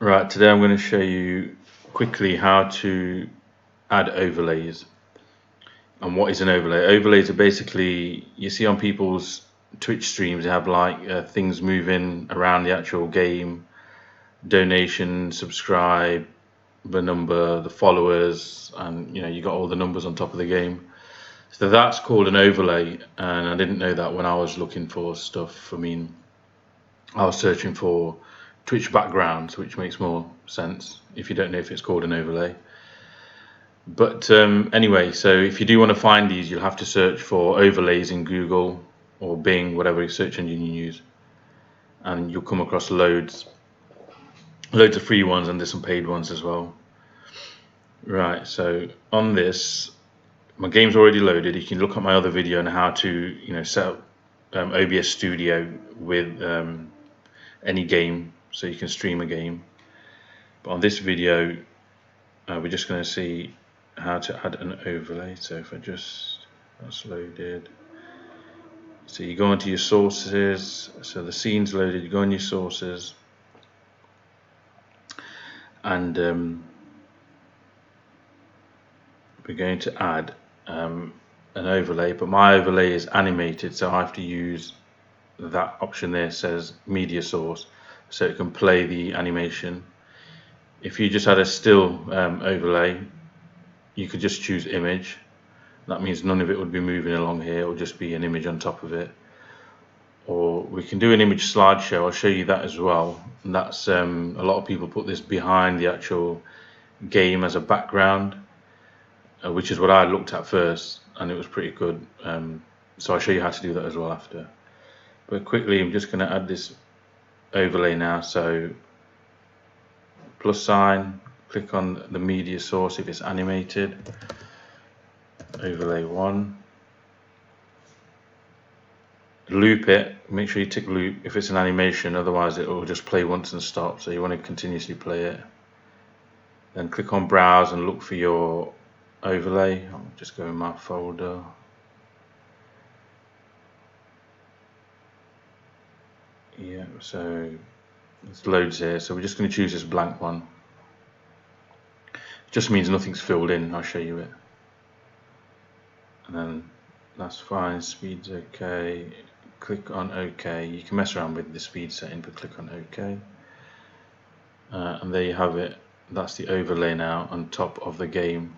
Right, today I'm going to show you quickly how to add overlays. And what is an overlay? Overlays are basically, you see on people's Twitch streams, they have like things moving around the actual game, donation, subscribe, the number, the followers, and you got all the numbers on top of the game. So that's called an overlay, and I didn't know that when I was looking for stuff. I was searching for Twitch backgrounds, which makes more sense if you don't know if it's called an overlay. But anyway, so if you do want to find these, you'll have to search for overlays in Google or Bing, whatever search engine you use, and you'll come across loads of free ones, and there's some paid ones as well. Right, so on this, my game's already loaded. You can look at my other video on how to set up OBS Studio with any game, so you can stream a game. But on this video, we're just going to see how to add an overlay. So if that's loaded. So you go into your sources. So the scene's loaded. You go on your sources, and we're going to add an overlay. But my overlay is animated, so I have to use that option there. Says media source, so it can play the animation. If you just had a still overlay, you could just choose image. That means none of it would be moving along here. It will just be an image on top of it. Or we can do an image slideshow. I'll show you that as well. And that's a lot of people put this behind the actual game as a background, which is what I looked at first, and it was pretty good. So I'll show you how to do that as well after. But quickly, I'm just going to add this overlay now. So plus sign, click on the media source if it's animated, overlay 1, loop it, make sure you tick loop if it's an animation, otherwise it will just play once and stop, so you want to continuously play it. Then click on browse and look for your overlay. I'll just go in my folder. Yeah, so it's loads here, so we're just going to choose this blank one. It just means nothing's filled in. I'll show you it. And then that's fine, speed's okay. Click on OK. You can mess around with the speed setting, but click on OK. And there you have it. That's the overlay now on top of the game.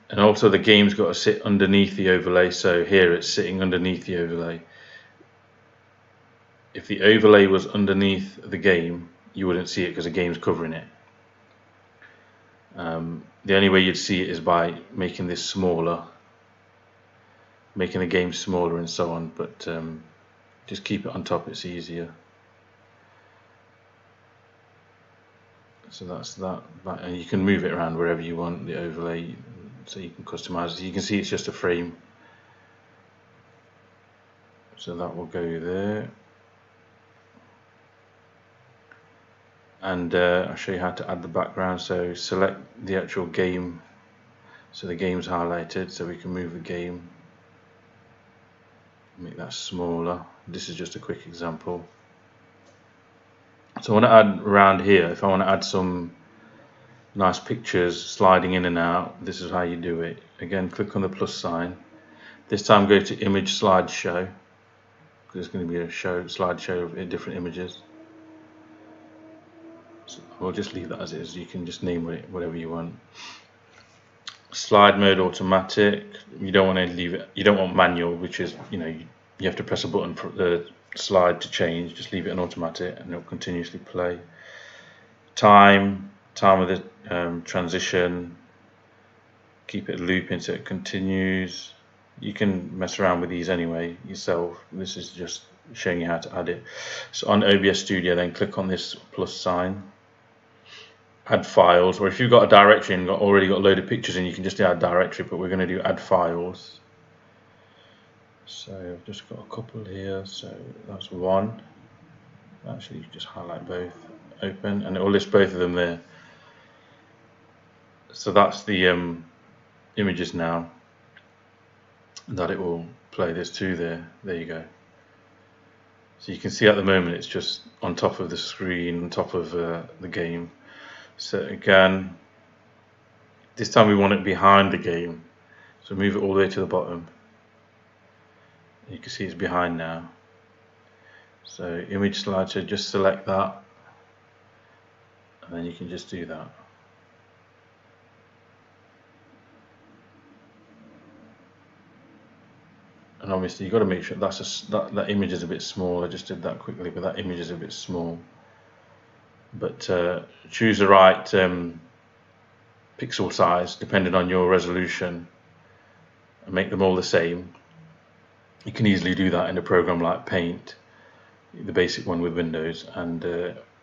And also the game's got to sit underneath the overlay, so here it's sitting underneath the overlay. If the overlay was underneath the game, you wouldn't see it because the game's covering it. The only way you'd see it is by making this smaller, making the game smaller and so on, but just keep it on top, it's easier. So that's that, and you can move it around wherever you want, the overlay, so you can customize it. You can see it's just a frame, so that will go there. And I'll show you how to add the background. So select the actual game, so the game's highlighted, so we can move the game, make that smaller. This is just a quick example. So I want to add around here, if I want to add some nice pictures sliding in and out, this is how you do it. Again, click on the plus sign. This time go to image slideshow, because there's going to be a slideshow of different images. So we'll just leave that as it is. You can just name it whatever you want. Slide mode automatic. You don't want to leave it. You don't want manual, which is you have to press a button for the slide to change. Just leave it in automatic, and it'll continuously play. Time of the transition. Keep it looping so it continues. You can mess around with these anyway yourself. This is just showing you how to add it. So on OBS Studio, then click on this plus sign, add files, or if you've got a directory and already got a load of pictures in, you can just add directory, but we're going to do add files. So I've just got a couple here, so that's one. Actually, you just highlight both, open, and it will list both of them there. So that's the images now that it will play. There's two there. There you go. So you can see at the moment it's just on top of the screen, on top of the game. So again, this time we want it behind the game. So move it all the way to the bottom. You can see it's behind now. So image slideshow, just select that, and then you can just do that. And obviously you've got to make sure that image is a bit small. I just did that quickly, but that image is a bit small. But choose the right pixel size depending on your resolution and make them all the same. You can easily do that in a program like Paint, the basic one with Windows, and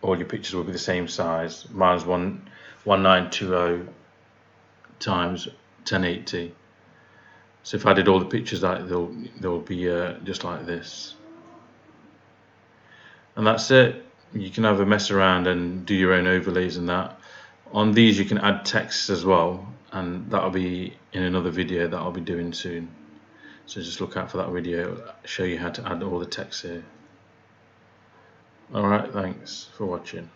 all your pictures will be the same size. Mine's 1920 times 1080. So if I did all the pictures, they'll be just like this. And that's it. You can have a mess around and do your own overlays and that. On these you can add text as well, and that'll be in another video that I'll be doing soon. So just look out for that video. I'll show you how to add all the text here. Alright, thanks for watching.